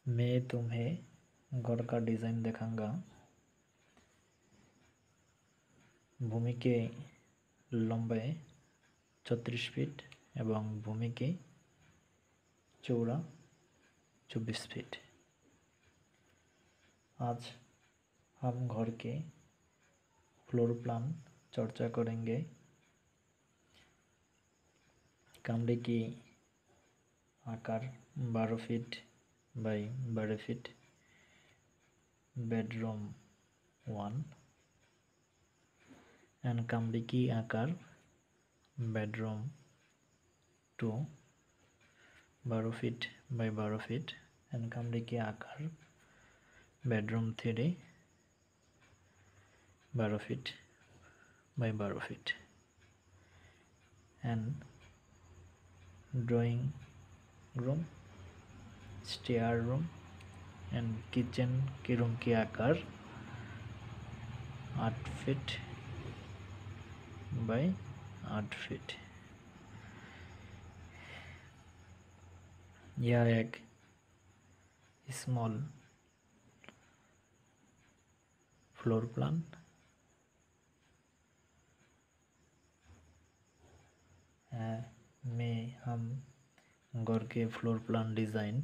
मैं तुम्हें घर का डिज़ाइन दिखाऊंगा। भूमि के लंबाई 36 फीट एवं भूमि के चौड़ा 24 फीट। आज हम घर के फ्लोर प्लान चर्चा करेंगे। कमरे की आकार 12 feet by 12 feet. Bedroom 1 and कमरे की आकार bedroom 2 12 feet by 12 feet and कमरे की आकार bedroom 3 12 feet by 12 feet and drawing room, stair room and kitchen के रूम की आकार 8 फीट बाई 8 फीट। यह एक स्मॉल फ्लोर प्लान में हम घर के फ्लोर प्लान डिज़ाइन